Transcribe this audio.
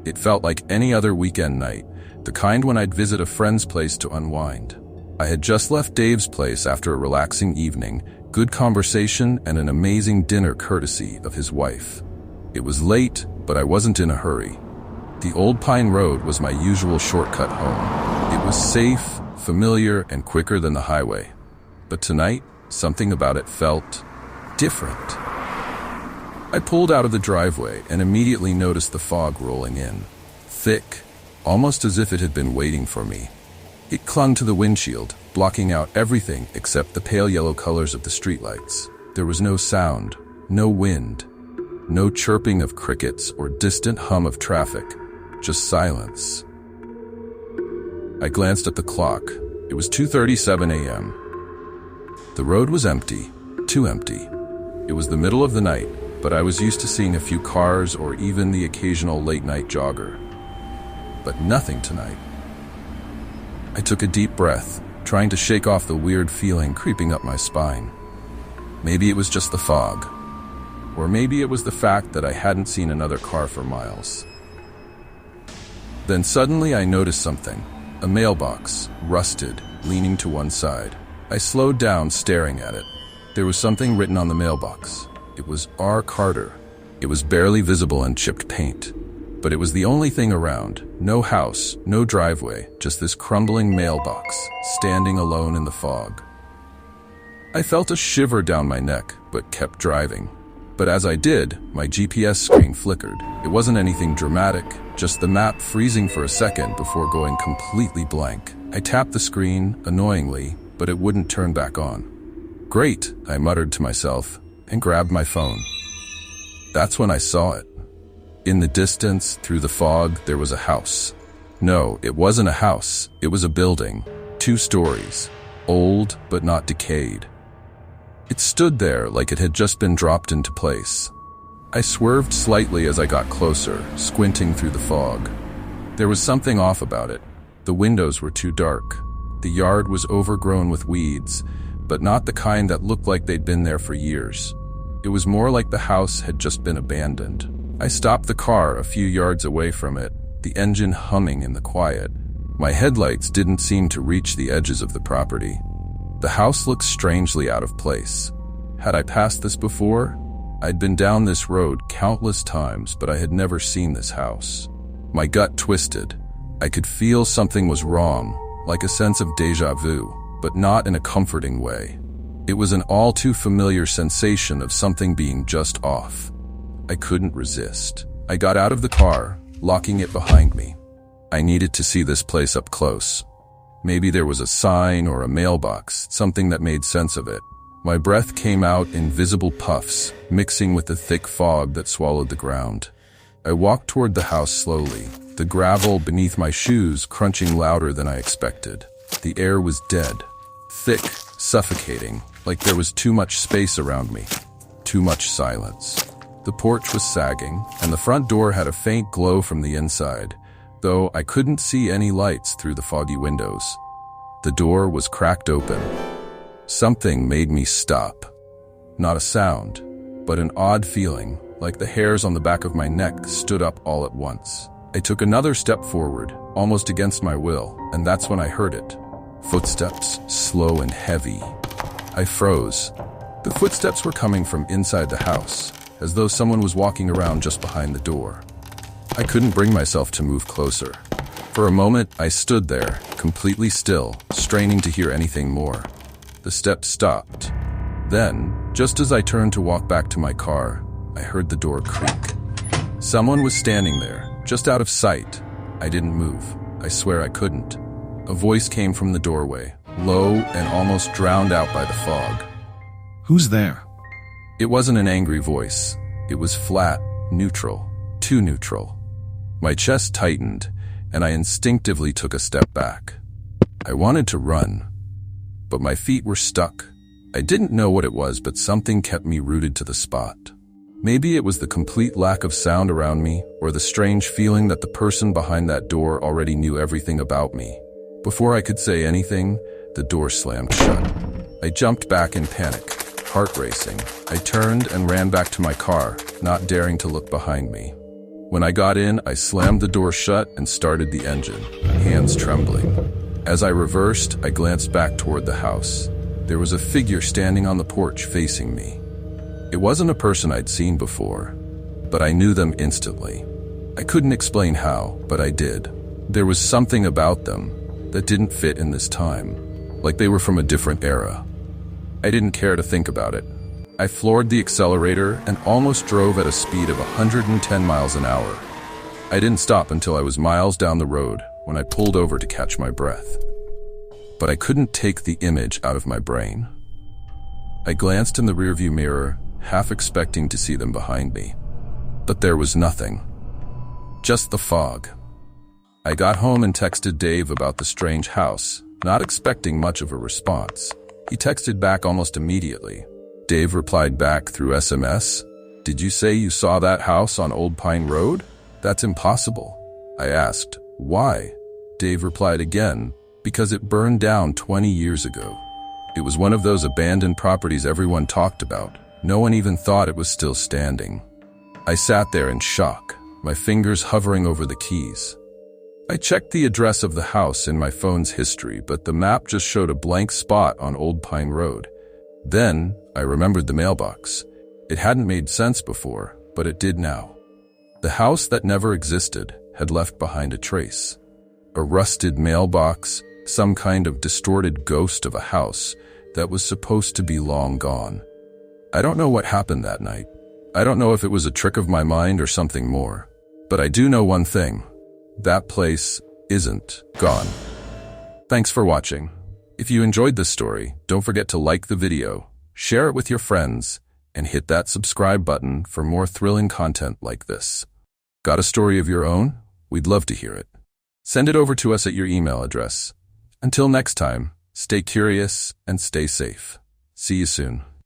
It felt like any other weekend night, the kind when I'd visit a friend's place to unwind. I had just left Dave's place after a relaxing evening, good conversation, and an amazing dinner courtesy of his wife. It was late, but I wasn't in a hurry. The Old Pine Road was my usual shortcut home. It was safe, familiar, and quicker than the highway. But tonight, something about it felt different. I pulled out of the driveway and immediately noticed the fog rolling in. Thick, almost as if it had been waiting for me. It clung to the windshield, blocking out everything except the pale yellow colors of the streetlights. There was no sound, no wind, no chirping of crickets or distant hum of traffic, just silence. I glanced at the clock. It was 2:37 a.m. The road was empty, too empty. It was the middle of the night, but I was used to seeing a few cars or even the occasional late-night jogger. But nothing tonight. I took a deep breath, trying to shake off the weird feeling creeping up my spine. Maybe it was just the fog. Or maybe it was the fact that I hadn't seen another car for miles. Then suddenly I noticed something. A mailbox, rusted, leaning to one side. I slowed down, staring at it. There was something written on the mailbox. It was R. Carter. It was barely visible in chipped paint. But it was the only thing around. No house, no driveway, just this crumbling mailbox, standing alone in the fog. I felt a shiver down my neck, but kept driving. But as I did, my GPS screen flickered. It wasn't anything dramatic, just the map freezing for a second before going completely blank. I tapped the screen, annoyingly, but it wouldn't turn back on. Great, I muttered to myself, and grabbed my phone. That's when I saw it. In the distance, through the fog, there was a house. No, it wasn't a house. It was a building. 2 stories. Old, but not decayed. It stood there like it had just been dropped into place. I swerved slightly as I got closer, squinting through the fog. There was something off about it. The windows were too dark. The yard was overgrown with weeds, but not the kind that looked like they'd been there for years. It was more like the house had just been abandoned. I stopped the car a few yards away from it, the engine humming in the quiet. My headlights didn't seem to reach the edges of the property. The house looked strangely out of place. Had I passed this before? I'd been down this road countless times, but I had never seen this house. My gut twisted. I could feel something was wrong, like a sense of déjà vu, but not in a comforting way. It was an all too familiar sensation of something being just off. I couldn't resist. I got out of the car, locking it behind me. I needed to see this place up close. Maybe there was a sign or a mailbox, something that made sense of it. My breath came out in visible puffs, mixing with the thick fog that swallowed the ground. I walked toward the house slowly, the gravel beneath my shoes crunching louder than I expected. The air was dead, thick, suffocating, like there was too much space around me, too much silence. The porch was sagging, and the front door had a faint glow from the inside, though I couldn't see any lights through the foggy windows. The door was cracked open. Something made me stop. Not a sound, but an odd feeling, like the hairs on the back of my neck stood up all at once. I took another step forward, almost against my will, and that's when I heard it. Footsteps, slow and heavy. I froze. The footsteps were coming from inside the house, as though someone was walking around just behind the door. I couldn't bring myself to move closer. For a moment, I stood there, completely still, straining to hear anything more. The steps stopped. Then, just as I turned to walk back to my car, I heard the door creak. Someone was standing there, just out of sight. I didn't move. I swear I couldn't. A voice came from the doorway, low and almost drowned out by the fog. "Who's there?" It wasn't an angry voice. It was flat, neutral, too neutral. My chest tightened, and I instinctively took a step back. I wanted to run, but my feet were stuck. I didn't know what it was, but something kept me rooted to the spot. Maybe it was the complete lack of sound around me, or the strange feeling that the person behind that door already knew everything about me. Before I could say anything, the door slammed shut. I jumped back in panic, heart racing. I turned and ran back to my car, not daring to look behind me. When I got in, I slammed the door shut and started the engine, hands trembling. As I reversed, I glanced back toward the house. There was a figure standing on the porch facing me. It wasn't a person I'd seen before, but I knew them instantly. I couldn't explain how, but I did. There was something about them that didn't fit in this time, like they were from a different era. I didn't care to think about it. I floored the accelerator and almost drove at a speed of 110 miles an hour. I didn't stop until I was miles down the road when I pulled over to catch my breath. But I couldn't take the image out of my brain. I glanced in the rearview mirror, half expecting to see them behind me. But there was nothing. Just the fog. I got home and texted Dave about the strange house, not expecting much of a response. He texted back almost immediately. Dave replied back through SMS, "Did you say you saw that house on Old Pine Road? That's impossible." I asked, "Why?" Dave replied again, "Because it burned down 20 years ago. It was one of those abandoned properties everyone talked about. No one even thought it was still standing." I sat there in shock, my fingers hovering over the keys. I checked the address of the house in my phone's history, but the map just showed a blank spot on Old Pine Road. Then, I remembered the mailbox. It hadn't made sense before, but it did now. The house that never existed had left behind a trace. A rusted mailbox, some kind of distorted ghost of a house that was supposed to be long gone. I don't know what happened that night. I don't know if it was a trick of my mind or something more. But I do know one thing. That place isn't gone. Thanks for watching. If you enjoyed this story, don't forget to like the video, share it with your friends, and hit that subscribe button for more thrilling content like this. Got a story of your own? We'd love to hear it. Send it over to us at your email address. Until next time, stay curious and stay safe. See you soon.